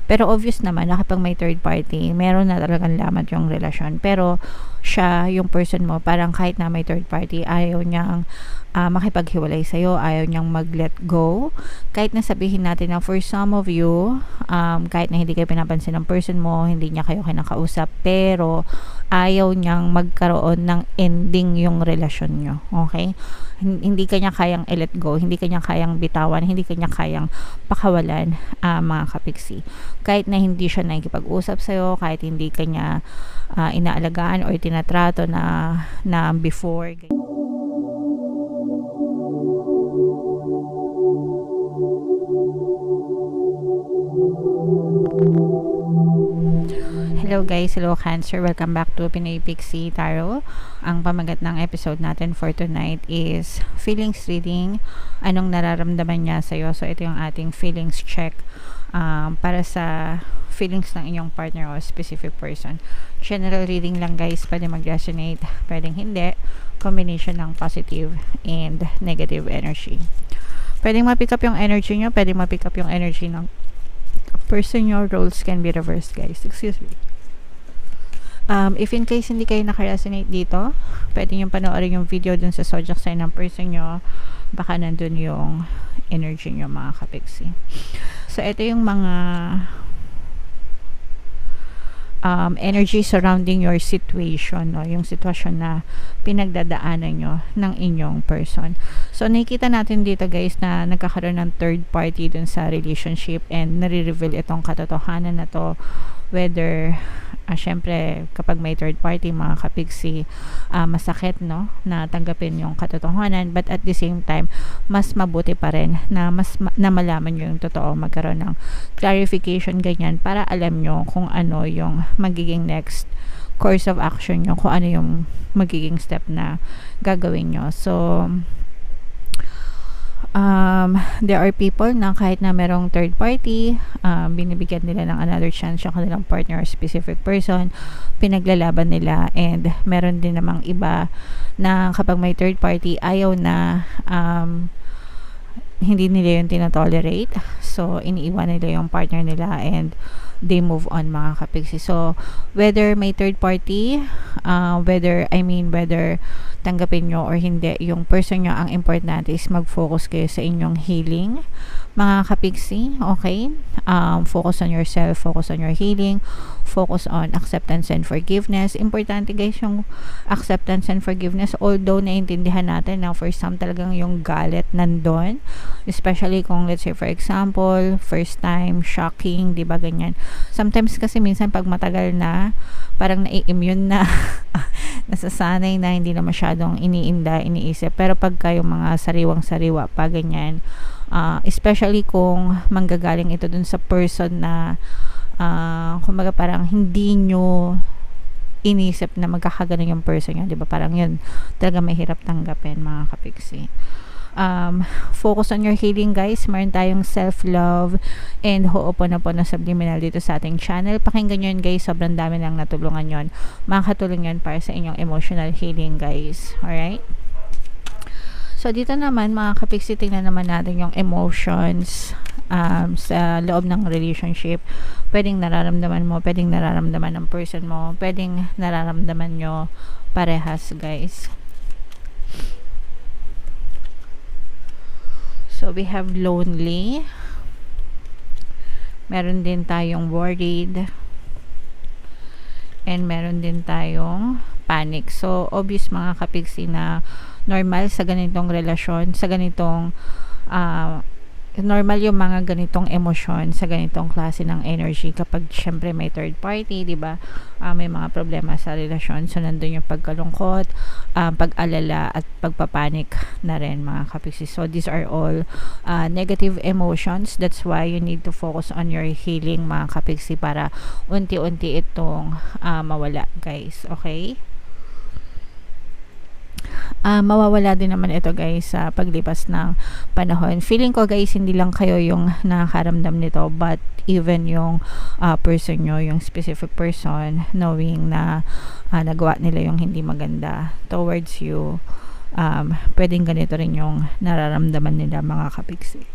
Pero obvious naman na kapag may third party, meron na talagang lamat yung relasyon. Pero siya, yung person mo, parang kahit na may third party, ayaw niyang makipaghiwalay sa'yo, ayaw niyang mag-let go. Kahit na sabihin natin na for some of you, kahit na hindi kayo pinapansin ng person mo, hindi niya kayo kinakausap, pero ayaw niyang magkaroon ng ending yung relasyon nyo. Okay? Hindi kanya kayang i-let go, hindi kanya kayang bitawan, hindi kanya kayang pakawalan, mga kapiksi. Kahit na hindi siya nakikipag-usap sa'yo, kahit hindi kanya inaalagaan or tinatrato na before. Hello guys, hello Cancer, welcome back to Pinoy Pixie Tarot. Ang pamagat ng episode natin for tonight is feelings reading. Anong nararamdaman niya sa'yo? So ito yung ating feelings check para sa feelings ng inyong partner o specific person. General reading lang guys, pwede mag-resonate, pwedeng hindi. Combination ng positive and negative energy. Pwedeng ma-pick up yung energy nyo, pwedeng ma-pick up yung energy ng person nyo. Roles can be reversed guys, excuse me. If in case hindi kayo naka-resonate dito, pwede nyo panoorin yung video dun sa zodiac sign ng person nyo. Baka nandun yung energy nyo mga kapiksi. So ito yung mga energy surrounding your situation, no? Yung sitwasyon na pinagdadaanan nyo ng inyong person. So nakikita natin dito guys na nagkakaroon ng third party dun sa relationship and nare-reveal itong katotohanan na to, whether syempre kapag may third party mga kapiksi, masakit no na tanggapin yung katotohanan, but at the same time mas mabuti pa rin na na malaman nyo yung totoo, magkaroon ng clarification ganyan para alam nyo kung ano yung magiging next course of action nyo, kung ano yung magiging step na gagawin nyo. So there are people na kahit na merong third party, binibigyan nila ng another chance yung kanilang partner or specific person, pinaglalaban nila. And meron din namang iba na kapag may third party, ayaw na, hindi nila yung tinatolerate, so iniiwan nila yung partner nila and they move on mga kapiksi. So whether may third party, whether tanggapin nyo or hindi, yung person nyo, ang importante is mag-focus kayo sa inyong healing mga kapiksi. Okay? Focus on yourself, focus on your healing, focus on acceptance and forgiveness. Importante guys yung acceptance and forgiveness, although naiintindihan natin na for some talagang yung galit nandun, especially kung let's say for example first time, shocking, diba ganyan. Sometimes kasi minsan pag matagal na, parang nai-immune na nasasanay na, hindi na masyadong iniisip. Pero pagka yung mga sariwang-sariwa pa ganyan, especially kung manggagaling ito dun sa person na kumbaga parang hindi nyo inisip na magkakaganon yung person nyo, diba? Parang yun talaga mahirap tanggapin mga kapiksi. Focus on your healing guys. Meron tayong self-love and Ho'oponopono subliminal dito sa ating channel. Pakinggan nyo yun guys, sobrang dami lang natulungan yun. Makakatulong yun para sa inyong emotional healing guys. Alright? So dito naman mga kapiksi, tingnan naman natin yung emotions sa loob ng relationship. Pwedeng nararamdaman mo, pwedeng nararamdaman ng person mo, pwedeng nararamdaman nyo parehas guys. So we have lonely, meron din tayong worried, and meron din tayong panic. So obvious mga kapiksi na normal sa ganitong relasyon, sa ganitong normal yung mga ganitong emosyon sa ganitong klase ng energy kapag syempre may third party, di ba? May mga problema sa relasyon, so nandun yung pagkalungkot, pag-alala at pagpapanik na rin mga kapiksi. So these are all negative emotions. That's why you need to focus on your healing mga kapiksi para unti-unti itong mawala guys. Okay? Mawawala din naman ito guys sa paglipas ng panahon. Feeling ko guys, hindi lang kayo yung nakakaramdam nito, but even yung person nyo, yung specific person, knowing na nagawa nila yung hindi maganda towards you, pwedeng ganito rin yung nararamdaman nila mga kapiksi.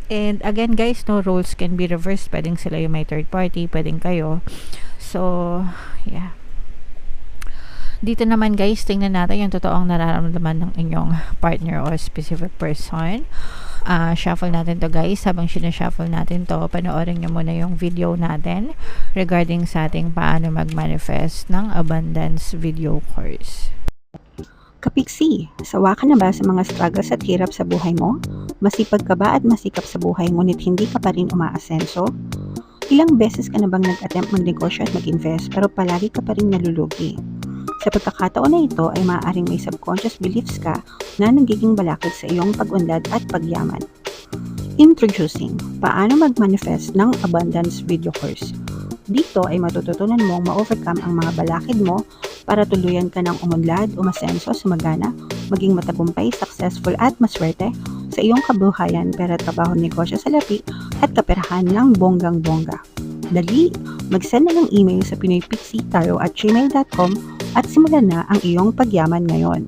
And again guys, no, roles can be reversed. Pwedeng sila yung may third party, pwedeng kayo. So, yeah. Dito naman guys, tingnan natin yung totoong nararamdaman ng inyong partner or specific person. Shuffle natin to guys. Habang sinashuffle natin to, panoorin nyo muna yung video natin regarding sa ating paano mag-manifest ng abundance video course. Kapiksi, sawa ka na ba sa mga struggles at hirap sa buhay mo? Masipag ka ba at masikap sa buhay ngunit hindi ka pa rin umaasenso? Ilang beses ka na bang nag-attempt magnegosyo at mag-invest pero palagi ka pa rin nalulugi? Sa pagkakataon na ito ay maaaring may subconscious beliefs ka na nagiging balakid sa iyong pag-unlad at pagyaman. Introducing, paano mag-manifest ng abundance video course. Dito ay matututunan mong ma-overcome ang mga balakid mo para tuluyan ka ng umunlad, umasenso, sumagana, maging matagumpay, successful at maswerte sa iyong kabuhayan, pera, trabaho, negosyo, salapi at kaperahan ng bonggang-bongga. Dali, mag-send na ng email sa pinoypixitaro@gmail.com at simulan na ang iyong pagyaman ngayon.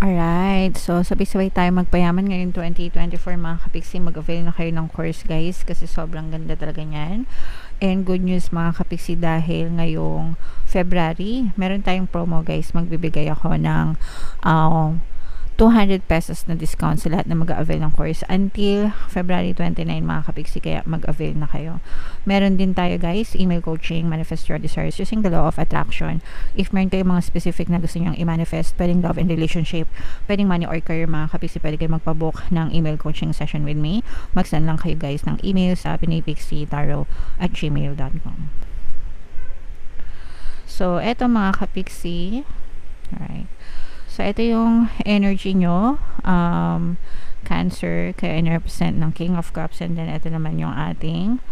Alright, so sabay-sabay tayo magpayaman ngayon 2024 mga kapiksi. Mag-avail na kayo ng course guys kasi sobrang ganda talaga niyan. And good news mga kapiksi, dahil ngayong February, meron tayong promo guys. Magbibigay ako ng 200 pesos na discount sa lahat na mag-avail ng course until February 29 mga kapiksi, kaya mag-avail na kayo. Meron din tayo guys, email coaching, manifest your desires using the law of attraction. If meron kayo mga specific na gusto nyong i-manifest, pwedeng love and relationship, pwedeng money or career mga kapiksi, pwede kayo magpabook ng email coaching session with me. Mag-send lang kayo guys ng email sa pinoypixitaro@gmail.com. So, eto mga kapiksi. Alright. So, ito yung energy nyo. Cancer, kaya represent ng King of Cups. And then, ito naman yung ating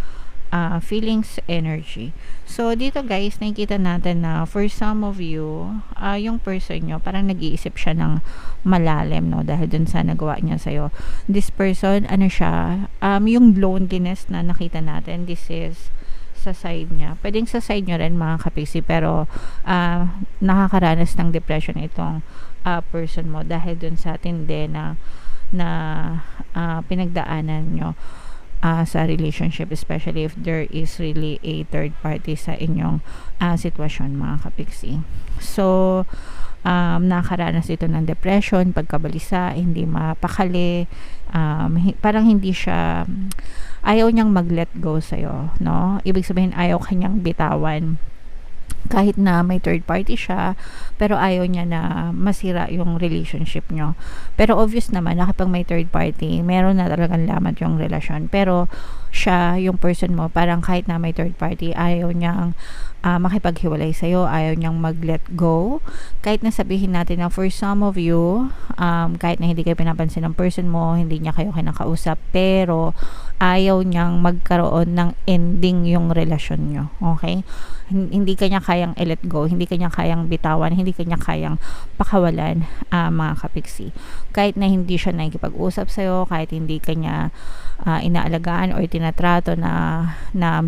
feelings energy. So, dito guys, nakikita natin na for some of you, yung person nyo, parang nag-iisip siya ng malalim, no? Dahil dun sa nagawa niya sa'yo. This person, ano siya, yung loneliness na nakita natin, this is sa side niya. Pwedeng sa side nyo rin mga kapiksi, pero nakakaranas ng depression itong person mo dahil dun sa tindi na pinagdaanan nyo sa relationship, especially if there is really a third party sa inyong sitwasyon mga kapiksi. So, nakakaranas ito ng depression, pagkabalisa, hindi mapakali, parang hindi siya, ayaw niyang mag-let go sa'yo, no? Ibig sabihin, ayaw kanyang bitawan. Kahit na may third party siya, pero ayaw niya na masira yung relationship nyo. Pero obvious naman na kapag may third party, meron na talagang lamat yung relasyon. Pero siya, yung person mo, parang kahit na may third party, ayaw niyang makipaghiwalay sa'yo, ayaw niyang mag-let go. Kahit na sabihin natin na for some of you, kahit na hindi kayo pinapansin ng person mo, hindi niya kayo kinakausap, pero ayaw niyang magkaroon ng ending yung relasyon nyo. Okay? Hindi kanya kayang i-let go, hindi kanya kayang bitawan, hindi kanya kayang pakawalan, mga kapiksi. Kahit na hindi siya nakikipag-usap sa'yo, kahit hindi kanya inaalagaan or tinatrato na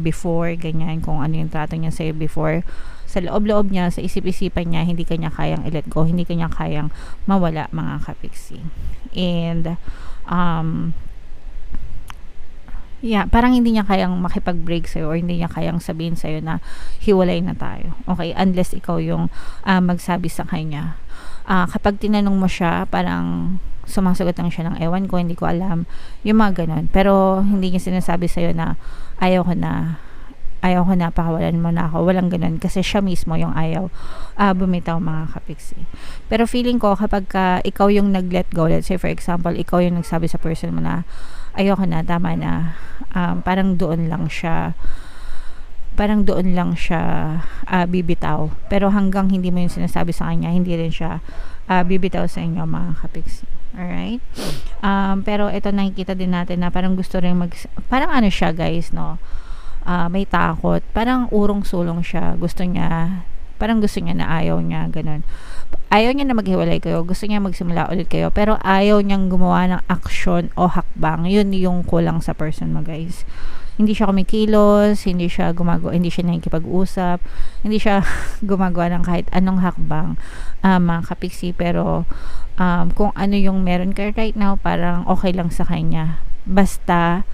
before, ganyan, kung ano yung trato niya sa'yo before, sa loob-loob niya, sa isip-isipan niya, hindi kanya kayang i-let go, hindi kanya kayang mawala, mga kapiksi. And parang hindi niya kayang makipag-break sa'yo or hindi niya kayang sabihin sa'yo na hiwalay na tayo. Okay? Unless ikaw yung magsabi sa kanya. Kapag tinanong mo siya, parang sumasagot lang siya ng ewan ko, hindi ko alam. Yung mga ganun. Pero hindi niya sinasabi sa'yo na ayaw ko na, pakawalan mo na ako. Walang ganun. Kasi siya mismo yung ayaw bumitaw, mga kapiksi. Pero feeling ko, kapag ikaw yung nag-let go, let's say for example, ikaw yung nagsabi sa person mo na ayoko na, tama na, parang doon lang siya bibitaw. Pero hanggang hindi mo yung sinasabi sa kanya, hindi rin siya bibitaw sa inyo, mga kapiksi. Alright? Pero ito, nakikita din natin na parang gusto rin parang ano siya guys, no? May takot, parang urong-sulong siya, parang gusto niya na ayaw niya, ganun. Ayaw niya na maghiwalay kayo, gusto niya magsimula ulit kayo, pero ayaw niyang gumawa ng aksyon o hakbang. Yun yung kulang sa person mo guys. Hindi siya kumikilos, hindi siya nakikipag-usap, hindi siya gumagawa ng kahit anong hakbang, mga kapiksi. Pero kung ano yung meron kayo right now, parang okay lang sa kanya. basta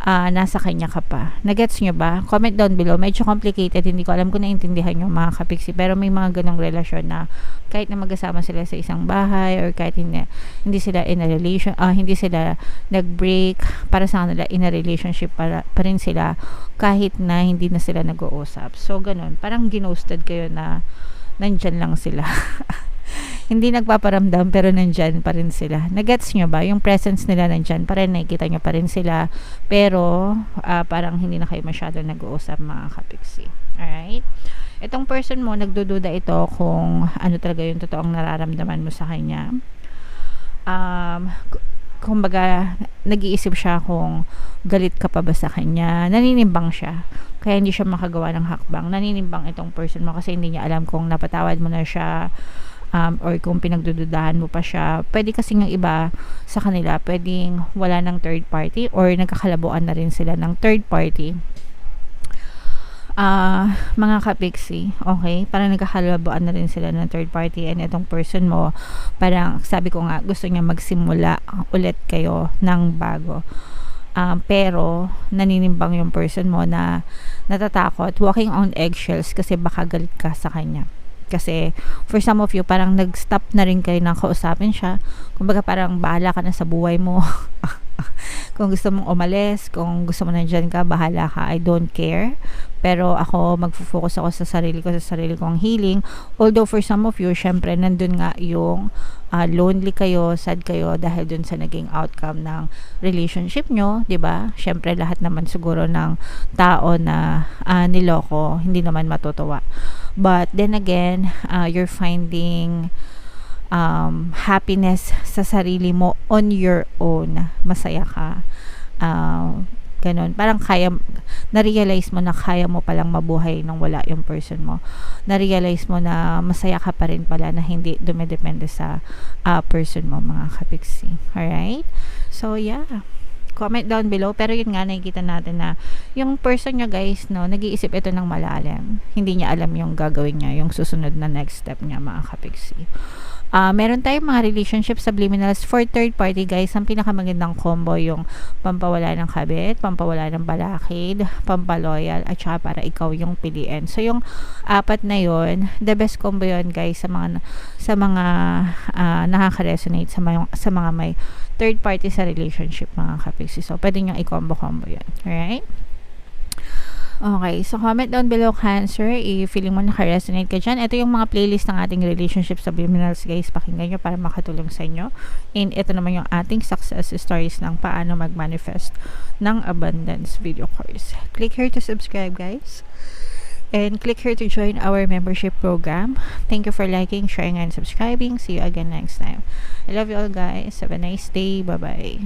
nasa kanya ka pa. Nagets nyo ba? Comment down below. Medyo complicated. Hindi ko alam kung naintindihan nyo mga kapiksi. Pero may mga ganong relasyon na kahit na magkasama sila sa isang bahay or kahit hindi sila in a relation, hindi sila nag-break, para sa kanila in a relationship pa rin sila kahit na hindi na sila nag-uusap. So, ganon. Parang ginosted kayo na nandyan lang sila. Hindi nagpaparamdam pero nandyan pa rin sila. Nagets nyo ba? Yung presence nila nandyan pa rin, nakikita nyo pa rin sila, pero parang hindi na kayo masyado nag-uusap mga kapiksi. Alright? Itong person mo, nagdududa ito kung ano talaga yung totoong nararamdaman mo sa kanya. Kumbaga, nag-iisip siya kung galit ka pa ba sa kanya. Naninimbang siya. Kaya hindi siya makagawa ng hakbang. Naninimbang itong person mo kasi hindi niya alam kung napatawad mo na siya, or kung pinagdududahan mo pa siya. Pwede kasi ng iba sa kanila, pwedeng wala ng third party or nagkakalabuan na rin sila ng third party. Mga kapiksi, okay? Parang nagkakalabuan na rin sila ng third party, and itong person mo, parang sabi ko nga, gusto niya magsimula ulit kayo ng bago. Pero naninimbang yung person mo na natatakot, walking on eggshells kasi baka galit ka sa kanya. Kasi for some of you, parang nag-stop na rin kayo na kausapin siya. Kumbaga parang bahala ka na sa buhay mo. Kung gusto mong umalis, kung gusto mo nandyan ka, bahala ka, I don't care. Pero ako, magfo-focus ako sa sarili kong healing. Although for some of you, syempre nandun nga yung lonely kayo, sad kayo dahil dun sa naging outcome ng relationship nyo, 'di ba? Syempre lahat naman siguro ng tao na niloko, hindi naman matutuwa. But then again, you're finding happiness sa sarili mo on your own. Masaya ka. Ganun. Parang na-realize mo na kaya mo palang mabuhay nang wala yung person mo. Na-realize mo na masaya ka pa rin pala, na hindi dumidepende sa person mo, mga kapiksi. Alright? So, yeah. Comment down below. Pero yun nga, nakikita natin na yung person niya, guys, no, nag-iisip ito ng malalim. Hindi niya alam yung gagawin niya, yung susunod na next step niya, mga kapiksi. Meron tayong mga relationship subliminals for third party, guys. Ang pinakamagandang combo yung pampawala ng kabit, pampawala ng balakid, pampaloyal, at saka para ikaw yung piliin. So yung apat na yon, the best combo yon, guys, sa mga nakaka-resonate sa mga may third party sa relationship, mga kapiksi. So pwede nyo i-combo yan. Alright? Okay, so comment down below, Cancer, if feeling mo naka-resonate ka dyan. Ito yung mga playlist ng ating relationship subliminals, guys. Pakinggan nyo para makatulong sa inyo. And ito naman yung ating success stories ng paano mag-manifest ng abundance video course. Click here to subscribe, guys. And click here to join our membership program. Thank you for liking, sharing, and subscribing. See you again next time. I love you all, guys. Have a nice day. Bye-bye.